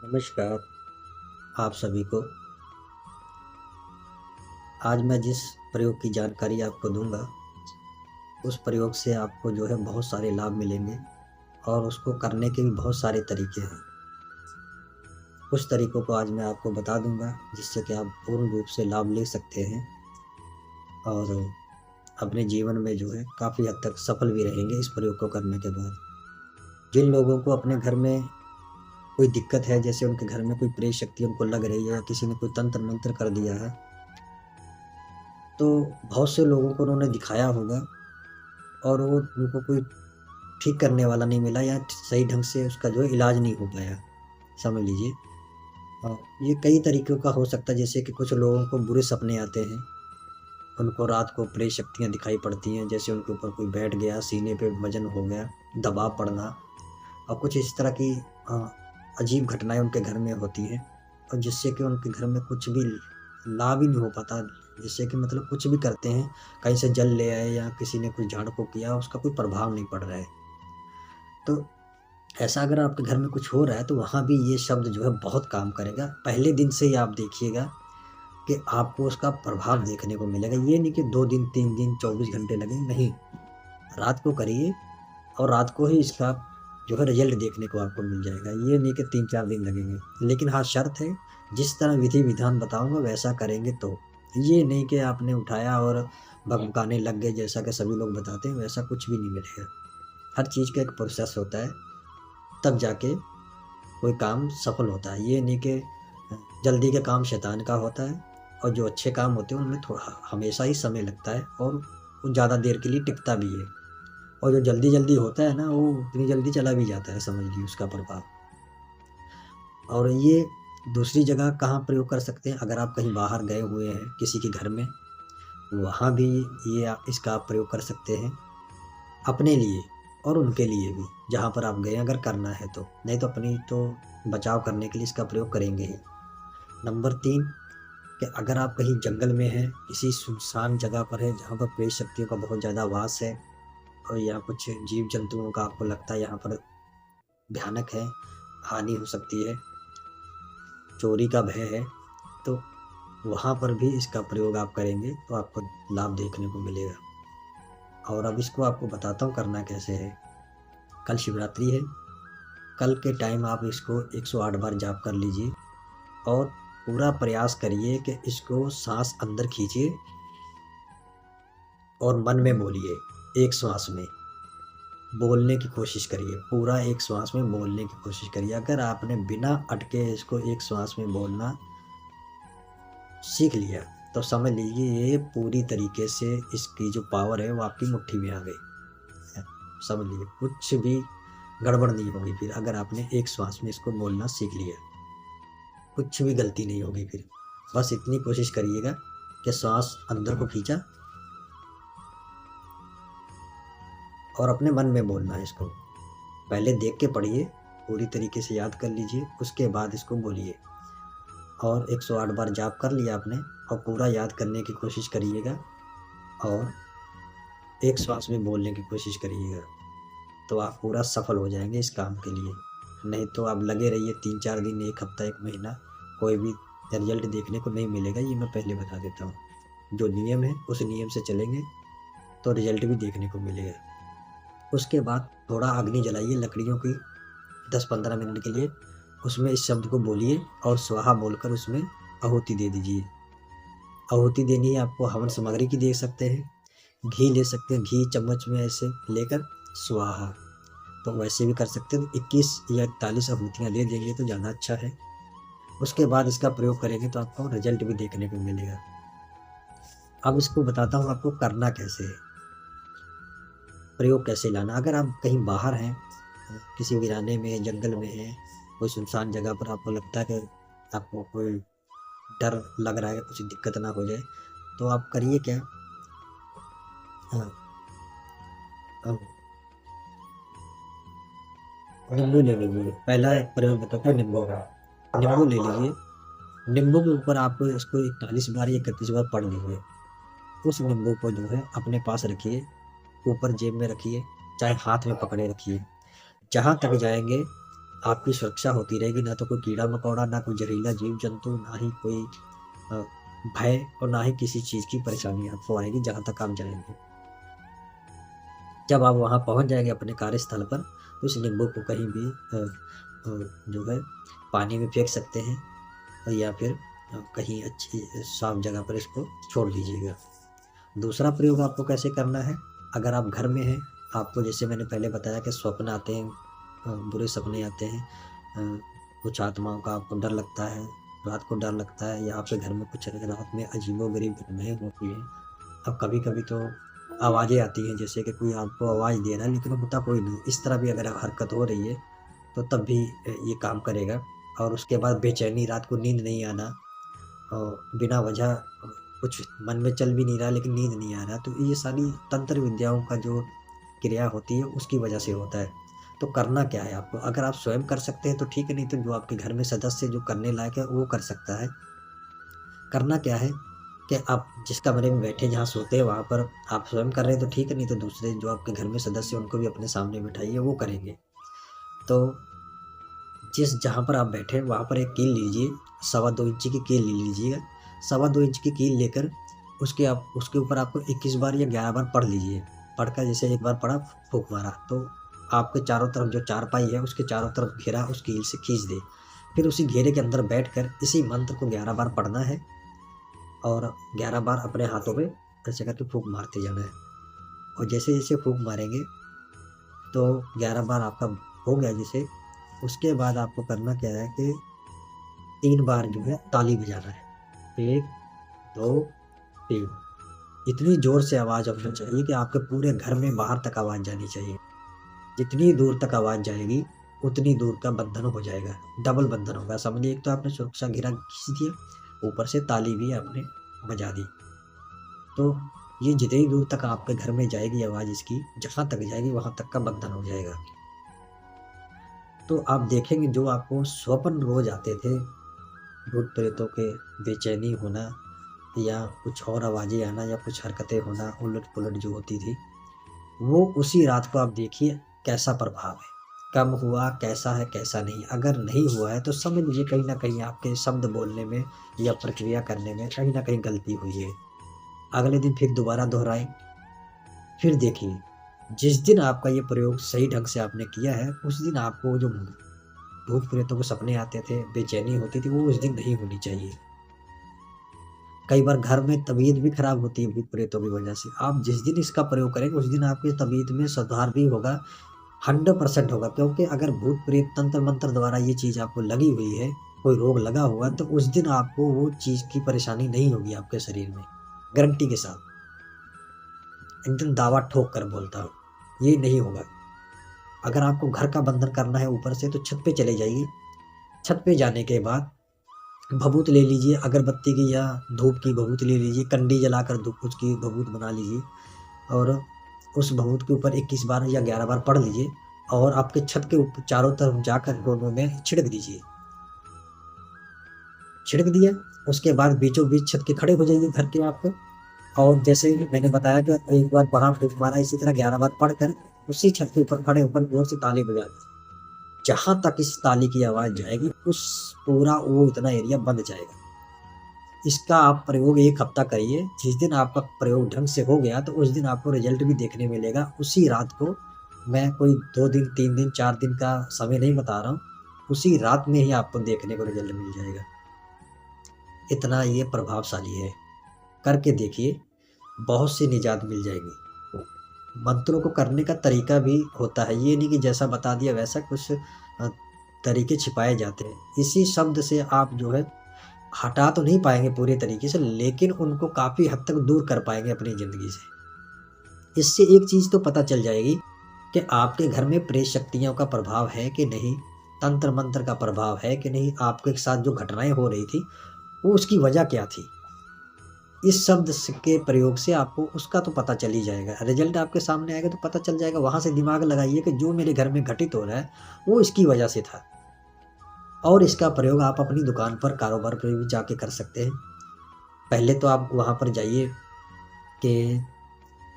नमस्कार आप सभी को। आज मैं जिस प्रयोग की जानकारी आपको दूंगा उस प्रयोग से आपको जो है बहुत सारे लाभ मिलेंगे और उसको करने के भी बहुत सारे तरीके हैं। कुछ तरीकों को आज मैं आपको बता दूंगा जिससे कि आप पूर्ण रूप से लाभ ले सकते हैं और अपने जीवन में जो है काफ़ी हद तक सफल भी रहेंगे इस प्रयोग को करने के बाद। जिन लोगों को अपने घर में कोई दिक्कत है, जैसे उनके घर में कोई प्रेत शक्ति उनको लग रही है या किसी ने कोई तंत्र मंत्र कर दिया है, तो बहुत से लोगों को उन्होंने दिखाया होगा और वो उनको कोई ठीक करने वाला नहीं मिला या सही ढंग से उसका जो है इलाज नहीं हो पाया, समझ लीजिए। ये कई तरीक़ों का हो सकता है, जैसे कि कुछ लोगों को बुरे सपने आते हैं, उनको रात को प्रेत शक्तियाँ दिखाई पड़ती हैं, जैसे उनके ऊपर कोई बैठ गया, सीने पे वजन हो गया, दबाव पड़ना और कुछ इस तरह की अजीब घटनाएँ उनके घर में होती हैं और जिससे कि उनके घर में कुछ भी लाभ ही नहीं हो पाता। जिससे कि मतलब कुछ भी करते हैं, कहीं से जल ले आए या किसी ने कुछ झाड़-फूँक किया, उसका कोई प्रभाव नहीं पड़ रहा है। तो ऐसा अगर आपके घर में कुछ हो रहा है तो वहाँ भी ये शब्द जो है बहुत काम करेगा। पहले दिन से ही आप देखिएगा कि आपको उसका प्रभाव देखने को मिलेगा। ये नहीं कि 2 दिन, 3 दिन, 24 घंटे लगेंगे, नहीं। रात को करिए और रात को ही इसका जो है रिज़ल्ट देखने को आपको मिल जाएगा। ये नहीं कि 3-4 दिन लगेंगे। लेकिन हाँ, शर्त है, जिस तरह विधि-विधान बताऊँगा वैसा करेंगे तो। ये नहीं कि आपने उठाया और भभकाने लग गए जैसा कि सभी लोग बताते हैं, वैसा कुछ भी नहीं मिलेगा। हर चीज़ का एक प्रोसेस होता है, तब जाके कोई काम सफल होता है। ये नहीं कि जल्दी का काम शैतान का होता है और जो अच्छे काम होते हैं उनमें थोड़ा हमेशा ही समय लगता है और वो ज़्यादा देर के लिए टिकता भी है। और जो जल्दी-जल्दी होता है ना, वो उतनी जल्दी चला भी जाता है, समझ लीजिए उसका प्रभाव। और ये दूसरी जगह कहाँ प्रयोग कर सकते हैं, अगर आप कहीं बाहर गए हुए हैं किसी के घर में, वहाँ भी ये इसका आप प्रयोग कर सकते हैं, अपने लिए और उनके लिए भी, जहाँ पर आप गए अगर करना है तो। नहीं तो अपनी तो बचाव करने के लिए इसका प्रयोग करेंगे ही। नंबर 3 कि अगर आप कहीं जंगल में हैं, किसी सुनसान जगह पर हैं, जहाँ पर प्रेत शक्तियों का बहुत ज़्यादा वास है और या कुछ जीव-जंतुओं का आपको लगता है यहाँ पर भयानक है, हानि हो सकती है, चोरी का भय है, तो वहाँ पर भी इसका प्रयोग आप करेंगे तो आपको लाभ देखने को मिलेगा। और अब इसको आपको बताता हूँ करना कैसे है। कल शिवरात्रि है, कल के टाइम आप इसको 108 बार जाप कर लीजिए और पूरा प्रयास करिए कि इसको साँस अंदर खींचिए और मन में बोलिए, एक श्वास में। बोलने की कोशिश करिए, पूरा एक श्वास में बोलने की कोशिश करिए। अगर आपने बिना अटके इसको एक श्वास में बोलना सीख लिया, तो समझ लीजिए ये पूरी तरीके से इसकी जो पावर है वो आपकी मुट्ठी में आ गई। समझ लीजिए कुछ भी गड़बड़ नहीं होगी फिर, अगर आपने एक श्वास में इसको बोलना सीख लिया। कुछ भी गलती नहीं होगी फिर। बस इतनी कोशिश करिएगा कि श्वास अंदर को खींचा और अपने मन में बोलना है इसको। पहले देख के पढ़िए, पूरी तरीके से याद कर लीजिए, उसके बाद इसको बोलिए। और 108 बार जाप कर लिया आपने और पूरा याद करने की कोशिश करिएगा और एक श्वास में बोलने की कोशिश करिएगा, तो आप पूरा सफल हो जाएँगे इस काम के लिए। नहीं तो आप लगे रहिए 3-4 दिन, 1 हफ्ता, 1 महीना, कोई भी रिज़ल्ट देखने को नहीं मिलेगा, ये मैं पहले बता देता हूँ। जो नियम है उस नियम से चलेंगे तो रिज़ल्ट भी देखने को मिलेगा। उसके बाद थोड़ा अग्नि जलाइए लकड़ियों की 10-15 मिनट के लिए, उसमें इस शब्द को बोलिए और स्वाहा बोलकर उसमें आहुति दे दीजिए। आहुति देनी है आपको, हवन सामग्री की दे सकते हैं, घी ले सकते हैं, घी चम्मच में ऐसे लेकर स्वाहा, तो वैसे भी कर सकते हैं। 21 या 41 आहुतियाँ ले देंगे तो ज़्यादा अच्छा है। उसके बाद इसका प्रयोग करेंगे तो आपको रिज़ल्ट भी देखने को मिलेगा। अब इसको बताता हूँ आपको करना कैसे है, प्रयोग कैसे लाना। अगर आप कहीं बाहर हैं, किसी वीराने में, जंगल में हैं, कोई सुनसान जगह पर आपको लगता है कि आपको कोई डर लग रहा है, कुछ दिक्कत ना हो जाए, तो आप करिए क्या, हाँ, अब नींबू ले लीजिए। पहला प्रयोग बताता हूँ नींबू का। नींबू ले लीजिए, नींबू के ऊपर आप इसको 41 बार या 31 बार पढ़ लीजिए। उस नींबू को जो है अपने पास रखिए, ऊपर जेब में रखिए, चाहे हाथ में पकड़े रखिए। जहाँ तक जाएँगे आपकी सुरक्षा होती रहेगी, ना तो कोई कीड़ा मकोड़ा, ना कोई जहरीला जीव जंतु, ना ही कोई अ, भय और ना ही किसी चीज़ की परेशानी आपको आएगी जहाँ तक आप जाएँगे। जब आप वहाँ पहुँच जाएँगे अपने कार्यस्थल पर, तो इस नींबू को कहीं भी जो है पानी में फेंक सकते हैं या फिर कहीं अच्छी साफ जगह पर इसको छोड़ दीजिएगा। दूसरा प्रयोग आपको कैसे करना है, अगर आप घर में हैं, आपको जैसे मैंने पहले बताया कि स्वप्न आते हैं, बुरे सपने आते हैं, कुछ आत्माओं का आपको डर लगता है, रात को डर लगता है या आपके घर में कुछ रात में अजीबो-गरीब घटनाएँ होती हैं। अब कभी-कभी तो आवाज़ें आती हैं जैसे कि कोई आपको आवाज़ दे रहा है लेकिन होता कोई नहीं, इस तरह भी अगर हरकत हो रही है तो तब भी ये काम करेगा। और उसके बाद बेचैनी, रात को नींद नहीं आना और बिना वजह कुछ मन में चल भी नहीं रहा लेकिन नींद नहीं आ रहा, तो ये सारी तंत्र विद्याओं का जो क्रिया होती है उसकी वजह से होता है। तो करना क्या है आपको, अगर आप स्वयं कर सकते हैं तो ठीक है, नहीं तो जो आपके घर में सदस्य जो करने लायक है वो कर सकता है। करना क्या है कि आप जिस कमरे में बैठे जहाँ सोते हैं वहाँ पर आप स्वयं कर रहे हैं तो ठीक है, नहीं तो दूसरे जो आपके घर में सदस्य हैं उनको भी अपने सामने बिठाइए, वो करेंगे। तो जिस जहाँ पर आप बैठे हैं वहाँ पर एक कील लीजिए, सवा 2 इंची की कील ले लीजिएगा। सवा 2 इंच की कील लेकर उसके ऊपर आपको 21 बार या 11 बार पढ़ लीजिए। पढ़कर जैसे एक बार पढ़ा, फूँक मारा, तो आपके चारों तरफ जो चारपाई है उसके चारों तरफ घेरा उस कील से खींच दें। फिर उसी घेरे के अंदर बैठकर इसी मंत्र को 11 बार पढ़ना है और 11 बार अपने हाथों पे ऐसे करके फूँक मारते जाना है। और जैसे-जैसे फूँक मारेंगे तो 11 बार आपका हो गया जैसे, उसके बाद आपको करना क्या है कि 3 बार जो है ताली बजाना है। 1, 2, 3, इतनी ज़ोर से आवाज़ होनी चाहिए कि आपके पूरे घर में बाहर तक आवाज़ जानी चाहिए। जितनी दूर तक आवाज़ जाएगी, उतनी दूर का बंधन हो जाएगा, डबल बंधन होगा। समझिए, एक तो आपने सुरक्षा घेरा खींच दिया, ऊपर से ताली भी आपने बजा दी। तो ये जितनी दूर तक आपके घर में जाएगी आवाज़ इसकी, जहाँ तक जाएगी वहाँ तक का बंधन हो जाएगा। तो आप देखेंगे जो आपको स्वप्न रोज़ आते थे, भूत-प्रेतों के बेचैनी होना या कुछ और आवाज़ें आना या कुछ हरकतें होना, उलट-पुलट जो होती थी, वो उसी रात को आप देखिए कैसा प्रभाव है। कम हुआ, कैसा है, कैसा नहीं। अगर नहीं हुआ है तो समझ लीजिए कहीं न कहीं आपके शब्द बोलने में या प्रक्रिया करने में कहीं न कहीं गलती हुई है। अगले दिन फिर दोबारा दोहराएँ, फिर देखिए, जिस दिन आपका ये प्रयोग सही ढंग से आपने किया है, उस दिन आपको जो भूत-प्रेतों के सपने आते थे, बेचैनी होती थी, वो उस दिन नहीं होनी चाहिए। कई बार घर में तबीयत भी खराब होती है भूत-प्रेतों की वजह से। आप जिस दिन इसका प्रयोग करेंगे, उस दिन आपकी तबीयत में सुधार भी होगा, 100% होगा, क्योंकि अगर भूत-प्रेत तंत्र-मंत्र द्वारा ये चीज़ आपको लगी हुई है, कोई रोग लगा हुआ है, तो उस दिन आपको वो चीज़ की परेशानी नहीं होगी आपके शरीर में, गारंटी के साथ। एकदम दावा ठोक कर बोलता हूँ, ये नहीं होगा। अगर आपको घर का बंधन करना है ऊपर से तो छत पे चले जाइए। छत पे जाने के बाद भभूत ले लीजिए, अगरबत्ती की या धूप की भभूत ले लीजिए, कंडी जलाकर धूप उसकी भभूत बना लीजिए और उस भभूत के ऊपर 21 बार या 11 बार पढ़ लीजिए और आपके छत के ऊपर चारों तरफ जाकर दोनों में छिड़क दीजिए। छिड़क दिया, उसके बाद बीचों-बीच छत के खड़े हो जाइए घर के आप, और जैसे मैंने बताया कि एक बार पढ़ा, फिर दोबारा इसी तरह 11 बार पढ़कर उसी छत के ऊपर खड़े होकर जोर से ताली बजा दी। जहाँ तक इस ताली की आवाज़ जाएगी, उस पूरा वो इतना एरिया बंध जाएगा। इसका आप प्रयोग 1 हफ्ता करिए। जिस दिन आपका प्रयोग ढंग से हो गया, तो उस दिन आपको रिज़ल्ट भी देखने मिलेगा। उसी रात को, मैं कोई 2 दिन, 3 दिन, 4 दिन का समय नहीं बता रहा हूँ, उसी रात में ही आपको देखने को रिज़ल्ट मिल जाएगा। इतना ये प्रभावशाली है। करके देखिए, बहुत सी निजात मिल जाएगी। मंत्रों को करने का तरीका भी होता है, ये नहीं कि जैसा बता दिया वैसा, कुछ तरीके छिपाए जाते हैं। इसी शब्द से आप जो है हटा तो नहीं पाएँगे पूरे तरीके से, लेकिन उनको काफ़ी हद तक दूर कर पाएँगे अपनी ज़िंदगी से। इससे एक चीज़ तो पता चल जाएगी कि आपके घर में प्रेत शक्तियों का प्रभाव है कि नहीं, तंत्र मंत्र का प्रभाव है कि नहीं, आपके साथ जो घटनाएँ हो रही थी, वो उसकी वजह क्या थी। इस शब्द के प्रयोग से आपको उसका तो पता चल ही जाएगा। रिज़ल्ट आपके सामने आएगा तो पता चल जाएगा। वहाँ से दिमाग लगाइए कि जो मेरे घर में घटित हो रहा है, वो इसकी वजह से था। और इसका प्रयोग आप अपनी दुकान पर, कारोबार पे भी जाके कर सकते हैं। पहले तो आप वहाँ पर जाइए कि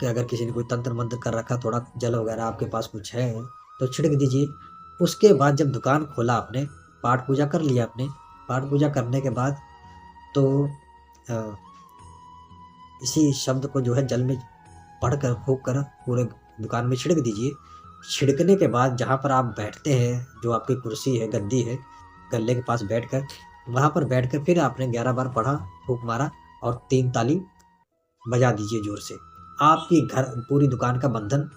अगर किसी ने कोई तंत्र मंत्र कर रखा, थोड़ा जल वगैरह आपके पास कुछ है, तो छिड़क दीजिए। उसके बाद जब दुकान खोला आपने, पाठ पूजा कर लिया आपने, पाठ पूजा करने के बाद तो अ, इसी शब्द को जो है जल में पढ़कर फूँक कर पूरे दुकान में छिड़क दीजिए। छिड़कने के बाद जहाँ पर आप बैठते हैं, जो आपकी कुर्सी है, गद्दी है, गल्ले के पास बैठकर, वहाँ पर बैठकर फिर आपने 11 बार पढ़ा, फूँक मारा और 3 ताली बजा दीजिए ज़ोर से। आपकी घर पूरी दुकान का बंधन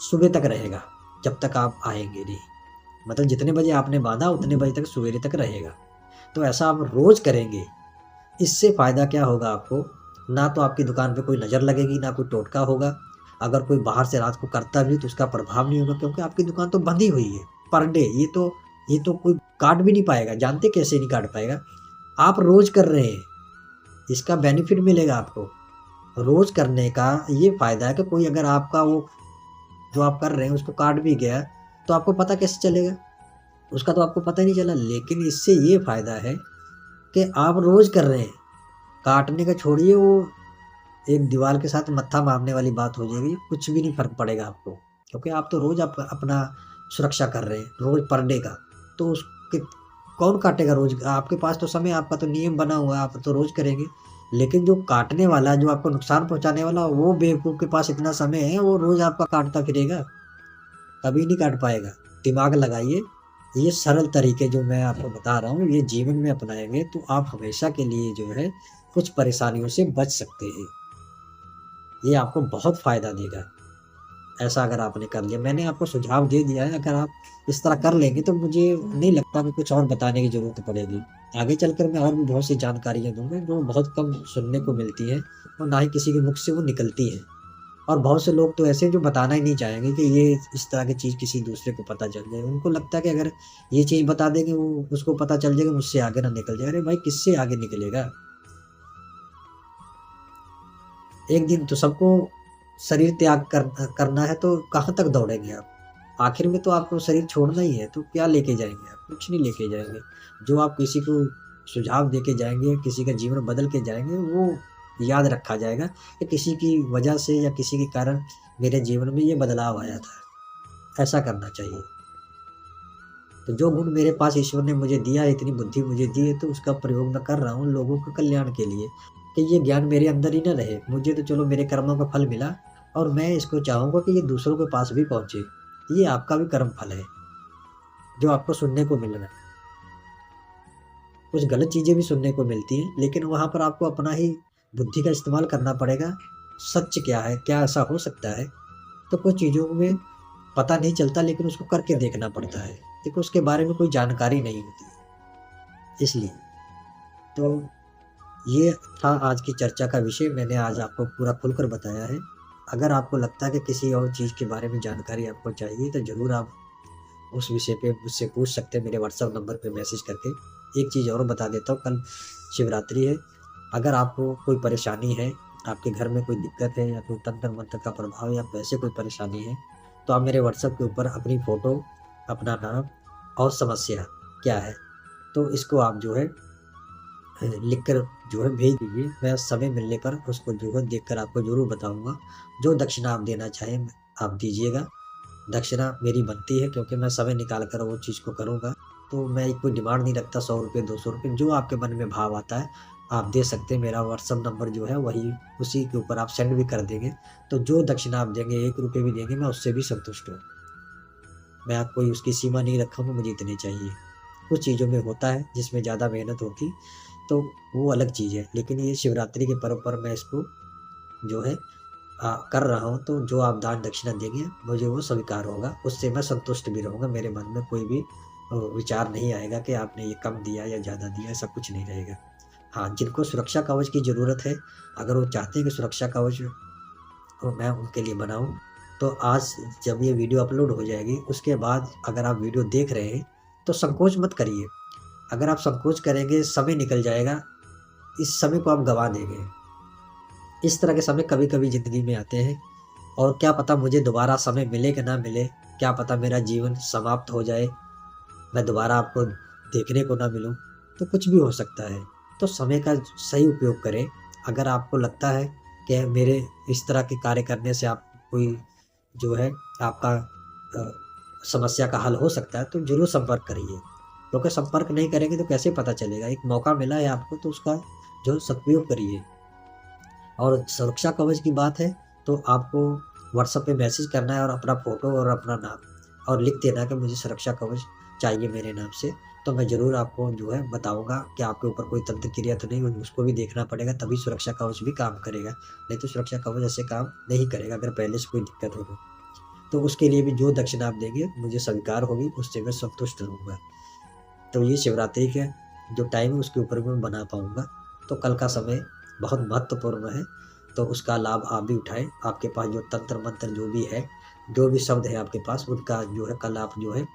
सुबह तक रहेगा, जब तक आप आएँगे नहीं। मतलब जितने बजे आपने बाँधा उतने बजे तक सवेरे तक रहेगा। तो ऐसा आप रोज़ करेंगे, इससे फ़ायदा क्या होगा आपको, ना तो आपकी दुकान पे कोई नज़र लगेगी, ना कोई टोटका होगा। अगर कोई बाहर से रात को करता भी तो उसका प्रभाव नहीं होगा, क्योंकि आपकी दुकान तो बंधी हुई है पर डे। ये तो कोई काट भी नहीं पाएगा, जानते कैसे नहीं काट पाएगा? आप रोज़ कर रहे हैं, इसका बेनिफिट मिलेगा आपको। रोज़ करने का ये फ़ायदा है कि कोई अगर आपका वो जो आप कर रहे हैं उसको काट भी गया, तो आपको पता कैसे चलेगा? उसका तो आपको पता ही नहीं चला। लेकिन इससे ये फ़ायदा है कि आप रोज़ कर रहे हैं, काटने का छोड़िए, वो एक दीवार के साथ मत्था मारने वाली बात हो जाएगी, कुछ भी नहीं फ़र्क पड़ेगा आपको। क्योंकि आप तो रोज़ आप अपना सुरक्षा कर रहे हैं, रोज़ पर डे का। तो उसके कौन काटेगा रोज़? आपके पास तो समय, आपका तो नियम बना हुआ है, आप तो रोज़ करेंगे। लेकिन जो काटने वाला, जो आपको नुकसान पहुँचाने वाला, वो बेवकूफ़ के पास इतना समय है, वो रोज़ आपका काटता फिरेगा, कभी नहीं काट पाएगा। दिमाग लगाइए, ये सरल तरीके जो मैं आपको बता रहा हूँ, ये जीवन में अपनाएँगे तो आप हमेशा के लिए जो है कुछ परेशानियों से बच सकते हैं। ये आपको बहुत फ़ायदा देगा, ऐसा अगर आपने कर लिया। मैंने आपको सुझाव दे दिया है, अगर आप इस तरह कर लेंगे तो मुझे नहीं लगता कि कुछ और बताने की ज़रूरत पड़ेगी। आगे चलकर मैं और भी बहुत सी जानकारियाँ दूँगा, जो बहुत कम सुनने को मिलती हैं और ना ही किसी के मुख से वो निकलती हैं। और बहुत से लोग तो ऐसे हैं जो बताना ही नहीं चाहेंगे कि ये इस तरह की चीज़ किसी दूसरे को पता चल जाए। उनको लगता है कि अगर ये चीज़ बता देंगे, वो उसको पता चल जाएगा, मुझसे आगे ना निकल जाए। अरे भाई, किससे आगे निकलेगा? एक दिन तो सबको शरीर त्याग करना है, तो कहाँ तक दौड़ेंगे आप? आखिर में तो आपको शरीर छोड़ना ही है, तो क्या लेके जाएँगे आप? कुछ नहीं लेके जाएँगे। जो आप किसी को सुझाव देके जाएँगे, किसी का जीवन बदल के जाएँगे, वो याद रखा जाएगा कि किसी की वजह से या किसी के कारण मेरे जीवन में ये बदलाव आया था। ऐसा करना चाहिए। तो जो गुण मेरे पास ईश्वर ने मुझे दिया है, इतनी बुद्धि मुझे दी है, तो उसका प्रयोग मैं कर रहा हूँ लोगों के कल्याण के लिए, कि ये ज्ञान मेरे अंदर ही ना रहे। मुझे तो चलो मेरे कर्मों का फल मिला, और मैं इसको चाहूँगा कि ये दूसरों के पास भी पहुँचे। ये आपका भी कर्म फल है, जो आपको सुनने को मिल रहा है। कुछ गलत चीज़ें भी सुनने को मिलती हैं, लेकिन वहाँ पर आपको अपना ही बुद्धि का इस्तेमाल करना पड़ेगा। सच क्या है? क्या ऐसा हो सकता है? तो कुछ चीज़ों में पता नहीं चलता, लेकिन उसको करके देखना पड़ता है, क्योंकि उसके बारे में कोई जानकारी नहीं होती है, इसलिए। तो ये था आज की चर्चा का विषय। मैंने आज आपको पूरा खुलकर बताया है। अगर आपको लगता है कि किसी और चीज़ के बारे में जानकारी आपको चाहिए, तो ज़रूर आप उस विषय पे मुझसे पूछ सकते हैं, मेरे व्हाट्सएप नंबर पे मैसेज करके। एक चीज़ और बता देता हूँ, कल शिवरात्रि है। अगर आपको कोई परेशानी है, आपके घर में कोई दिक्कत है, या कोई तंत्र-मंत्र का प्रभाव, या वैसे कोई परेशानी है, तो आप मेरे व्हाट्सएप के ऊपर अपनी फ़ोटो, अपना नाम और समस्या क्या है, तो इसको आप जो है लिख कर जो है भेज दीजिए। मैं समय मिलने पर उसको जो है देखकर आपको ज़रूर बताऊँगा। जो दक्षिणा आप देना चाहें, आप दीजिएगा। दक्षिणा मेरी बनती है, क्योंकि मैं समय निकाल कर वो चीज़ को करूँगा। तो मैं कोई डिमांड नहीं रखता, ₹100 ₹200, जो आपके मन में भाव आता है आप दे सकते हैं। मेरा व्हाट्सएप नंबर जो है वही, उसी के ऊपर आप सेंड भी कर देंगे। तो जो दक्षिणा आप देंगे, ₹1 भी देंगे, मैं उससे भी संतुष्ट हूँ। मैं कोई उसकी सीमा नहीं रखा हूँ, मुझे इतने चाहिए। कुछ चीज़ों में होता है जिसमें ज़्यादा मेहनत होती, तो वो अलग चीज़ है। लेकिन ये शिवरात्रि के पर्व पर मैं इसको जो है कर रहा हूँ, तो जो आप दान दक्षिणा देंगे मुझे वो स्वीकार होगा, उससे मैं संतुष्ट भी रहूँगा। मेरे मन में कोई भी विचार नहीं आएगा कि आपने ये कम दिया या ज़्यादा दिया, ऐसा कुछ नहीं रहेगा। हाँ, जिनको सुरक्षा कवच की ज़रूरत है, अगर वो चाहते हैं कि सुरक्षा कवच मैं उनके लिए बनाऊँ, तो आज जब ये वीडियो अपलोड हो जाएगी, उसके बाद अगर आप वीडियो देख रहे हैं, तो संकोच मत करिए। अगर आप संकोच करेंगे, समय निकल जाएगा, इस समय को आप गँवा देंगे। इस तरह के समय कभी-कभी ज़िंदगी में आते हैं, और क्या पता मुझे दोबारा समय मिले कि ना मिले, क्या पता मेरा जीवन समाप्त हो जाए, मैं दोबारा आपको देखने को ना मिलूँ, तो कुछ भी हो सकता है। तो समय का सही उपयोग करें। अगर आपको लगता है कि मेरे इस तरह के कार्य करने से आप कोई जो है आपका समस्या का हल हो सकता है तो ज़रूर संपर्क करिए, क्योंकि संपर्क नहीं करेंगे तो कैसे पता चलेगा। एक मौका मिला है आपको तो उसका जो सदुपयोग करिए। और सुरक्षा कवच की बात है तो आपको व्हाट्सएप पे मैसेज करना है और अपना फ़ोटो और अपना नाम और लिख देना कि मुझे सुरक्षा कवच चाहिए मेरे नाम से। तो मैं ज़रूर आपको जो है बताऊँगा कि आपके ऊपर कोई तंत्र क्रिया तो नहीं हुई, उसको भी देखना पड़ेगा, तभी सुरक्षा कवच भी काम करेगा। नहीं तो सुरक्षा कवच ऐसे काम नहीं करेगा अगर पहले से कोई दिक्कत हो तो। तो उसके लिए भी जो दक्षिणा आप देंगे मुझे स्वीकार होगी, उससे मैं संतुष्ट रहूँगा। तो ये शिवरात्रि के जो टाइम है उसके ऊपर भी मैं बना पाऊँगा। तो कल का समय बहुत महत्वपूर्ण है, तो उसका लाभ आप भी उठाएँ। आपके पास जो तंत्र-मंत्र जो भी है, जो भी शब्द है आपके पास उनका जो है कल आप जो है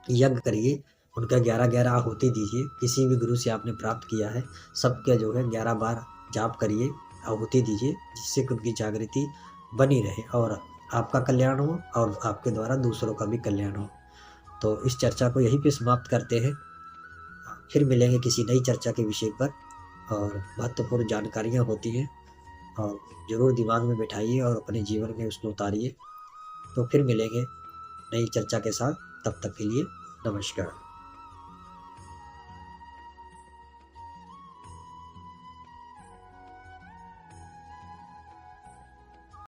यज्ञ करिए, उनका 11-11 आहुति दीजिए। किसी भी गुरु से आपने प्राप्त किया है, सबके जो है 11 बार जाप करिए, आहुति दीजिए, जिससे कि उनकी जागृति बनी रहे और आपका कल्याण हो और आपके द्वारा दूसरों का भी कल्याण हो। तो इस चर्चा को यहीं पे समाप्त करते हैं। फिर मिलेंगे किसी नई चर्चा के विषय पर और महत्वपूर्ण जानकारियाँ होती हैं और ज़रूर दिमाग में बिठाइए और अपने जीवन में उसको उतारिए। तो फिर मिलेंगे नई चर्चा के साथ, तब तक के लिए नमस्कार।